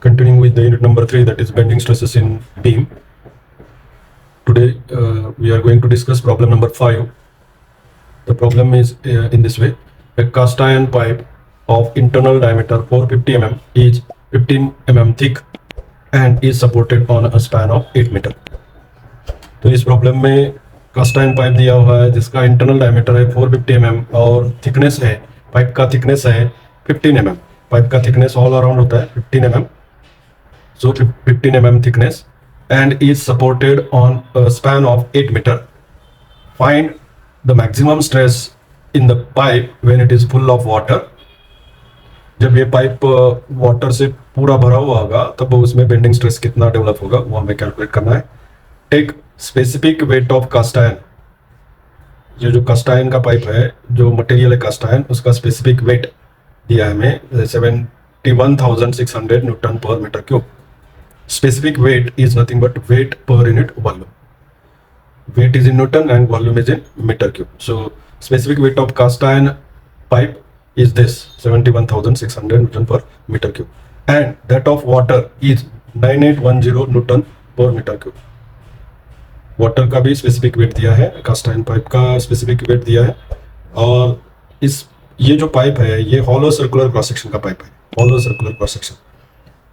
Continuing with the unit number 3, that is bending stresses in beam. Today we are going to discuss problem number 5. The problem is in this way. A cast iron pipe of internal diameter 450 mm is 15 mm thick and is supported on a span of 8 meter. तो इस problem में cast iron pipe दिया हुआ है जिसका internal diameter है 450 mm और thickness है, पाइप का थिकनेस है 15 mm. पाइप का थिकनेस ऑल अराउंड होता है 15 mm. So 15 mm thickness and is supported on a span of 8 meter. Find the maximum stress in the pipe when it is full of water. जब ये pipe water से पूरा भरा हुआ होगा तब उसमें बेंडिंग स्ट्रेस कितना डेवलप होगा वो हमें कैलकुलेट करना है. Take specific weight of cast iron. ये जो कास्ट आयरन का पाइप है, जो मटेरियल है कास्ट आयरन, उसका स्पेसिफिक वेट दिया है हमें 71,600 newton per metre cube. Specific weight is nothing but weight per unit volume. Weight is in Newton and volume is in meter cube. So specific weight of cast iron pipe is this 71,600 Newton per meter cube, and that of water is 9810 Newton per meter cube. Water का भी specific weight दिया है, cast iron pipe का specific weight दिया है. और ये जो पाइप है ये हॉलो सर्कुलर क्रॉस सेक्शन का पाइप है, हॉलो सर्कुलर क्रॉस सेक्शन.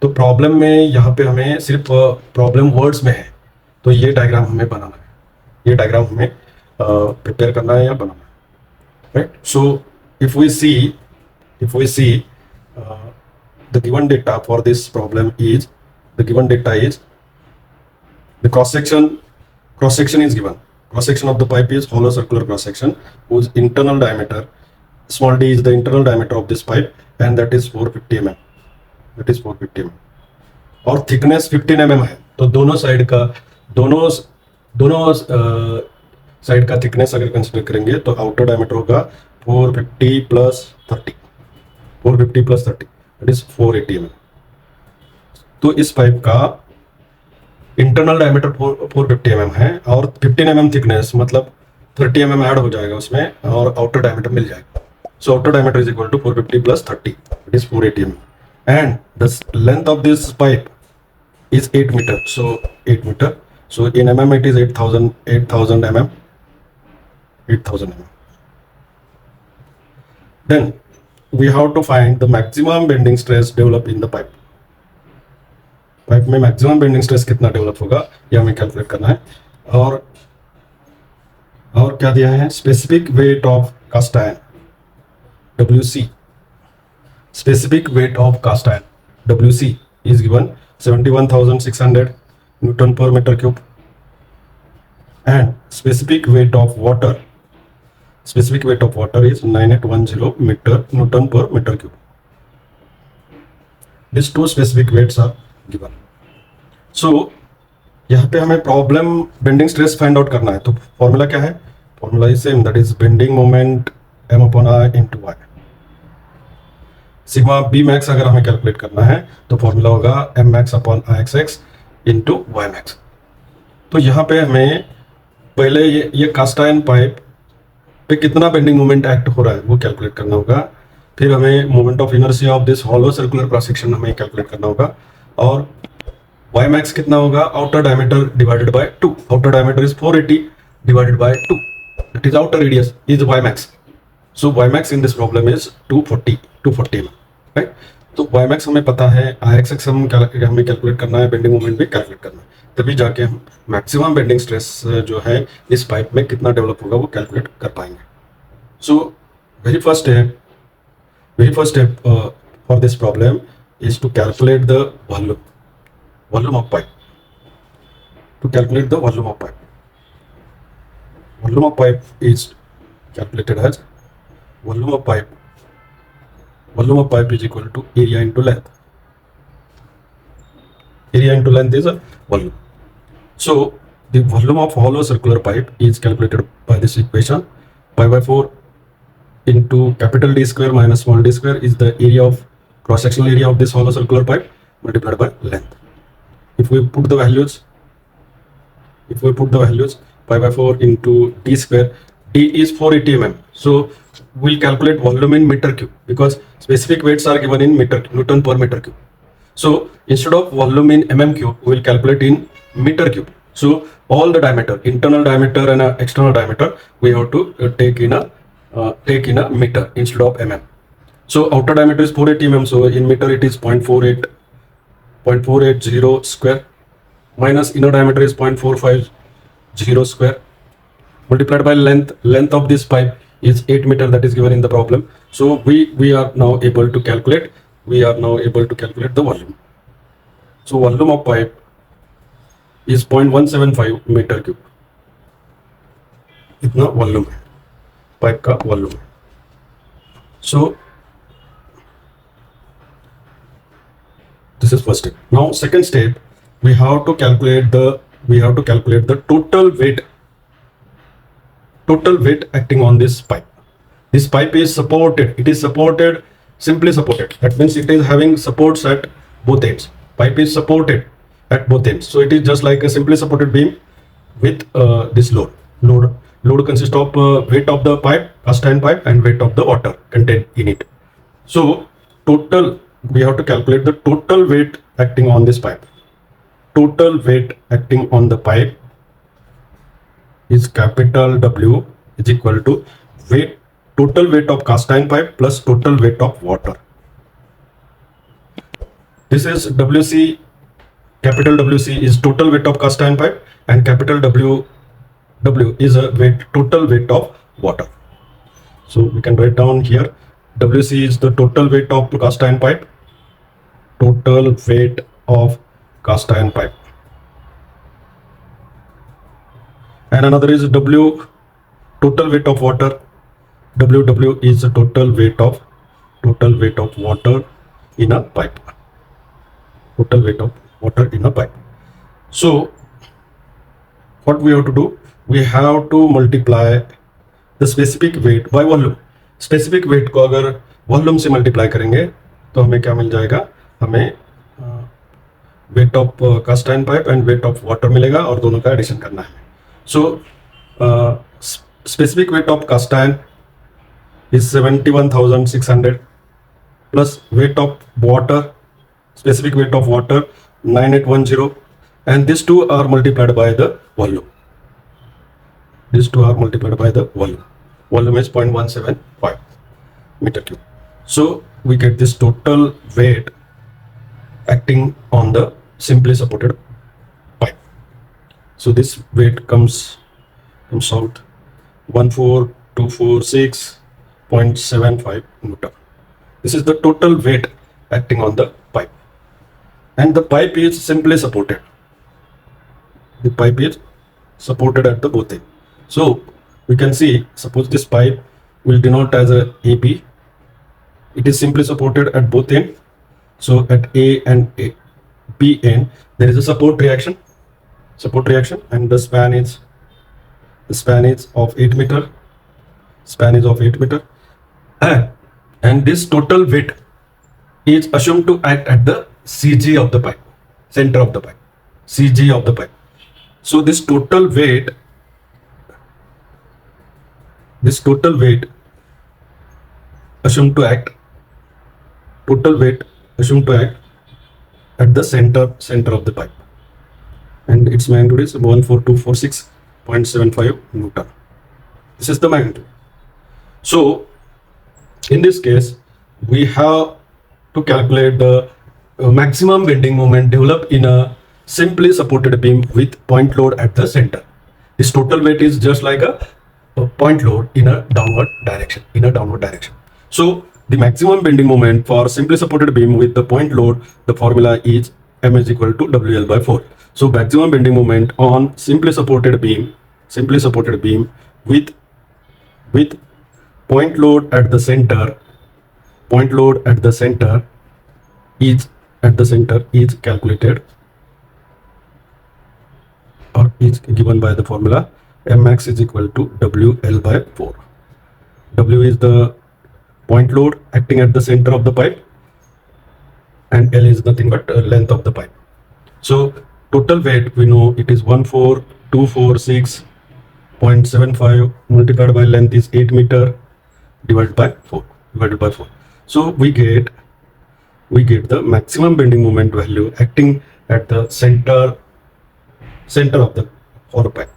तो प्रॉब्लम में यहाँ पे हमें सिर्फ प्रॉब्लम वर्ड्स में है, तो ये डायग्राम हमें बनाना है, ये डायग्राम हमें प्रिपेयर करना है या बनाना है, right. So if we see the given data for this problem is, the given data is the cross section is given. Cross section of the pipe is hollow circular cross section whose internal diameter, small d, is the internal diameter of this pipe and that is 450 mm. That is 450 mm. और thickness 15 mm है. तो दोनों side का thickness अगर consider करेंगे तो outer diameter होगा 450 plus 30, 450 plus 30 that is 480 mm. तो इस पाइप का इंटरनल डायमीटर 450 mm है और 15 mm थिकनेस, मतलब 30 mm ऐड हो जाएगा उसमें और आउटर डायमीटर मिल जाएगा. So outer diameter is equal to 450 plus 30 that is 480 mm. And the length of this pipe is 8 meter. So 8 meter. So in mm it is 8,000 mm. 8,000 mm. Then we have to find the maximum bending stress develop in the pipe. Pipe में maximum bending stress कितना develop होगा ये हमें calculate करना है. और क्या दिया है, specific weight of cast iron WC. Specific weight of cast iron WC is given 71,600 Newton per meter cube, and specific weight of water is 9810 Newton per meter cube. These two specific weights are given. So यहाँ पे हमें problem bending stress find out करना है. तो formula क्या है, formula is same, that is bending moment m/i into y. Sigma B max अगर हमें कैलकुलेट करना है तो फॉर्मूला होगा M max upon I X X into Y max. तो यहाँ पे हमें पहले ये कास्ट आयरन पाइप पे कितना बेंडिंग मोमेंट एक्ट हो रहा है वो कैलकुलेट करना होगा. फिर हमें moment of inertia of this hollow circular cross section हमें कैलकुलेट करना होगा. और वाई मैक्स कितना होगा, outer diameter divided by 2. Outer diameter is 480 divided by 2, that is outer radius is Y max. So Y max in this problem is 240 mm, right. तो Y max हमें पता है, आई एक्स एक्स हमें calculate करना है, bending moment भी calculate करना है, तभी जाके हम मैक्सिमम बेंडिंग स्ट्रेस जो है इस पाइप में कितना डेवलप होगा वो कैलकुलेट कर पाएंगे. So very first step for this problem is to calculate the volume of pipe. To calculate the volume of pipe is calculated as volume of pipe is equal to area into length. Area into length is a volume. So the volume of hollow circular pipe is calculated by this equation. Pi by 4 into capital D square minus small d square is the area of cross-sectional area of this hollow circular pipe multiplied by length. If we put the values, pi by 4 into d square, d is 480 mm. So we'll calculate volume in meter cube because specific weights are given in Newton per meter cube. So instead of volume in mm cube, we will calculate in meter cube. So all the diameter, internal diameter and external diameter, we have to take in a meter instead of mm. So outer diameter is 480 mm. So in meter it is 0.480 square minus inner diameter is 0.450 square multiplied by length of this pipe is 8 meter, that is given in the problem. So we are now able to calculate the volume. So volume of pipe is 0.175 metre cube, इतना volume है pipe का volume है. So this is first step. Now second step, we have to calculate the total weight acting on this pipe. This pipe is supported. It is supported, simply supported. That means it is having supports at both ends. Pipe is supported at both ends. So it is just like a simply supported beam with this load. Load consists of weight of the pipe, cast iron pipe, and weight of the water contained in it. So total, we have to calculate the total weight acting on this pipe. Total weight acting on the pipe is capital W is equal to total weight of cast iron pipe plus total weight of water. This is WC. Capital WC is total weight of cast iron pipe, and capital W is a total weight of water. So we can write down here, WC is the total weight of cast iron pipe, total weight of cast iron pipe, and another is W, total weight of water. W is the total weight of water in a pipe. Total weight of water in a pipe. So what we have to do, we have to multiply the specific weight by volume. Specific weight को अगर volume से multiply करेंगे तो हमें क्या मिल जाएगा, हमें weight of cast iron pipe and weight of water मिलेगा और दोनों का एडिशन करना है. So specific weight of cast iron is 71,600 plus weight of water, specific weight of water 9810, and these two are multiplied by the volume. Volume is 0.175 meter cube. So we get this total weight acting on the simply supported pipe. So this weight comes out 14,246.75 Newton. This is the total weight acting on the pipe, and the pipe is simply supported. The pipe is supported at the both ends. So we can see, suppose this pipe will denote as a AB. It is simply supported at both ends. So at A and B end there is a support reaction, and the span is of 8 meter. And this total weight is assumed to act at the CG of the pipe, center of the pipe, CG of the pipe. So this total weight assumed to act at the center of the pipe, and its magnitude is 14,246.75 Newton. This is the magnitude. So in this case, we have to calculate the maximum bending moment developed in a simply supported beam with point load at the center. This total weight is just like a point load in a downward direction. So the maximum bending moment for simply supported beam with the point load, the formula is M is equal to WL by 4. So maximum bending moment on simply supported beam with point load at the center is calculated, or is given by the formula M max is equal to WL by 4. W is the point load acting at the center of the pipe, and L is nothing but length of the pipe. So total weight, we know it is 14,246.75 multiplied by length is 8 meter divided by 4. So we get we get the maximum bending moment value acting at the center of the hollow pipe.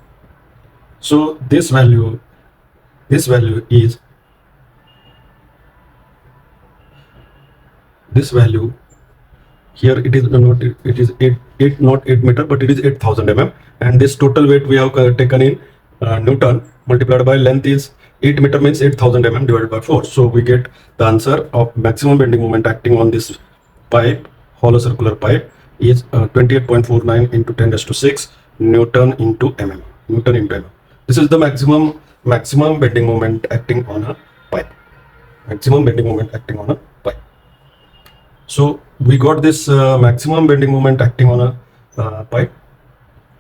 So this value is here it is not, it is 8 not 8 meter, but it is 8000 mm, and this total weight we have taken in Newton multiplied by length is 8 meter, means 8000 mm divided by 4. So we get the answer of maximum bending moment acting on this pipe, hollow circular pipe, is 28.49 into 10 raised to 6 Newton into mm. This is the maximum bending moment acting on a pipe. Maximum bending moment acting on a pipe. So we got this maximum bending moment acting on a pipe.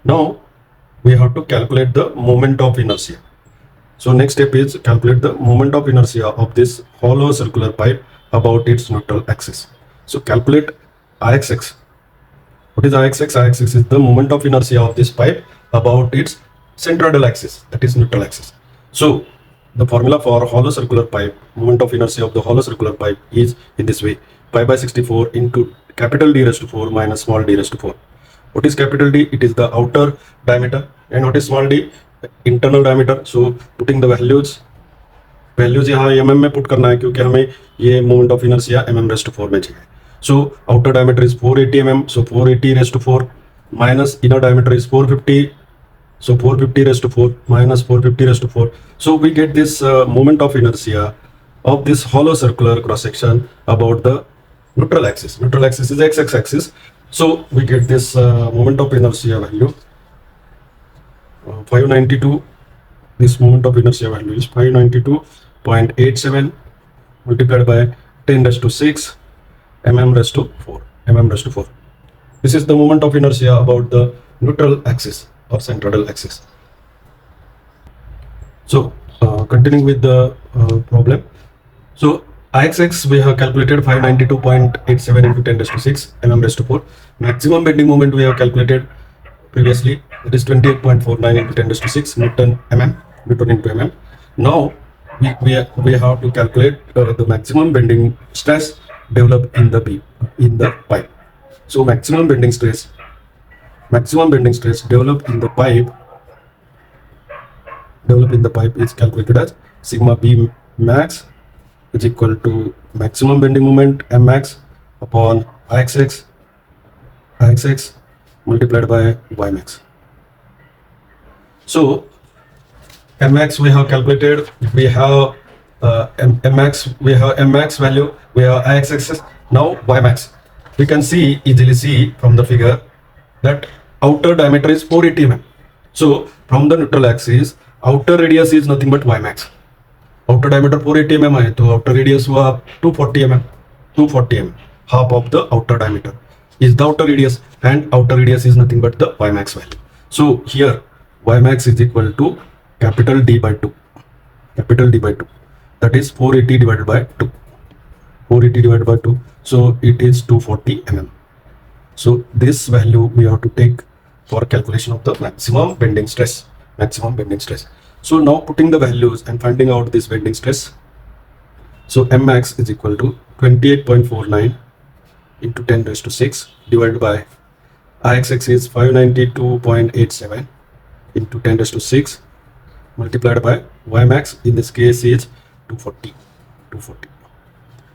Now we have to calculate the moment of inertia. So next step is calculate the moment of inertia of this hollow circular pipe about its neutral axis. So calculate Ixx. What is Ixx? Ixx is the moment of inertia of this pipe about its centroidal axis, that is neutral axis. So the formula for hollow circular pipe, moment of inertia of the hollow circular pipe is in this way: pi by 64 into capital D raised to 4 minus small d raised to 4. What is capital D? It is the outer diameter. And what is small d? Internal diameter. So putting the values यहाँ mm में put करना है, क्योंकि हमें ये moment of inertia mm raised to 4 में चाहिए. So outer diameter is 480 mm. So 480 raised to 4 minus inner diameter is 450. So 450 raised to 4 minus 450 raised to 4. So we get this moment of inertia of this hollow circular cross section about the neutral axis. Neutral axis is x axis. So we get this moment of inertia value 592. This moment of inertia value is 592.87 multiplied by 10 raised to 6 mm raised to 4. This is the moment of inertia about the neutral axis or centroidal axis. So continuing with the problem. So Ixx we have calculated 592.87 into 10 raised to 6 mm raised to 4. Maximum bending moment we have calculated previously, it is 28.49 into 10 raised to 6 Newton into mm. Now we have to calculate the maximum bending stress developed in the pipe. So maximum bending stress developed in the pipe is calculated as sigma b max is equal to maximum bending moment m max upon Ixx multiplied by y max. So m max we have calculated, we have m max value, we have Ixx. Now y max, we can easily see from the figure that outer diameter is 480 mm. So from the neutral axis, outer radius is nothing but y max. Outer diameter 480 mm है, तो outer radius हुआ 240 mm. Half of the outer diameter is the outer radius, and outer radius is nothing but the y max value. So here y max is equal to capital D by 2. That is 480 divided by 2. So it is 240 mm. So this value we have to take for calculation of the maximum bending stress. So now putting the values and finding out this bending stress. So m max is equal to 28.49 into 10 raised to 6 divided by Ixx is 592.87 into 10 raised to 6 multiplied by y max, in this case is 240.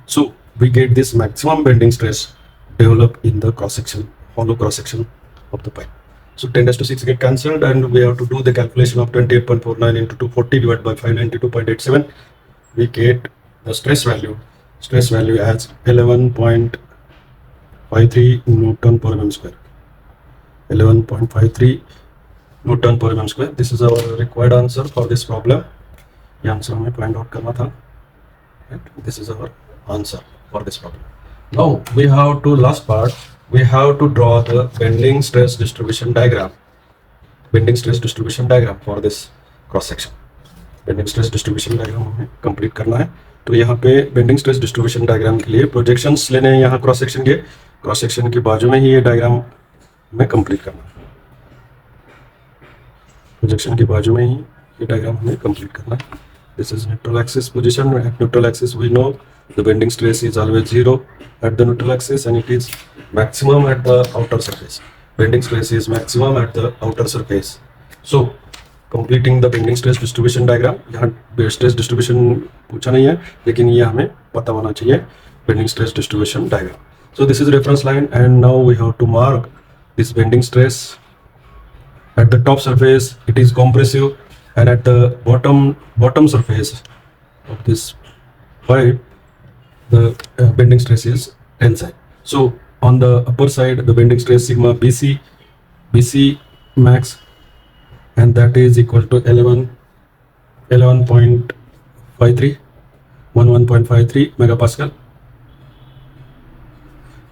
So we get this maximum bending stress developed in the hollow cross section of the pipe. So 10 raised to 6 get cancelled, and we have to do the calculation of 28.49 into 240 divided by 592.87. We get the stress value as 11.53 Newton per mm square. 11.53 Newton per mm square. This is our required answer for this problem. ये answer हमें find out करना था. This is our answer for this problem. Now we have to last part. We have to draw the bending stress distribution diagram. For this cross section. Bending stress distribution diagram हमें complete करना है. तो यहाँ पे bending stress distribution diagram के लिए projections लेने हैं यहाँ cross section के बाजू में ही ये diagram हमें complete करना है. Projection के बाजू में ही ये diagram हमें complete करना है. This is neutral axis position. At neutral axis we know the bending stress is always 0 at the neutral axis, and it is maximum at the outer surface. Bending stress is maximum at the outer surface. So completing the bending stress distribution diagram, यहाँ stress distribution पूछा नहीं है, लेकिन ये हमें पता होना चाहिए bending stress distribution diagram. So this is reference line, and now we have to mark this bending stress. At the top surface it is compressive, and at the bottom surface of this pipe the bending stress is tensile. So on the upper side the bending stress sigma BC max, and that is equal to 11.53 megapascal.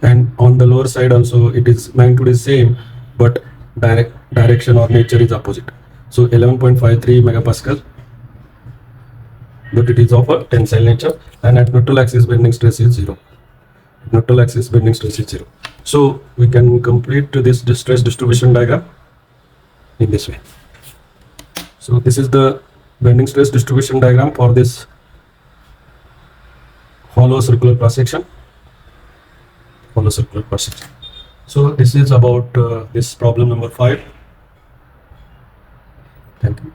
And on the lower side also it is magnitude is same, but direction or nature is opposite. So 11.53 megapascal, but it is of a tensile nature, and at neutral axis bending stress is 0. Neutral axis bending stress is 0. So we can complete this stress distribution diagram in this way. So this is the bending stress distribution diagram for this hollow circular cross section. So this is about this problem number 5. Thank you.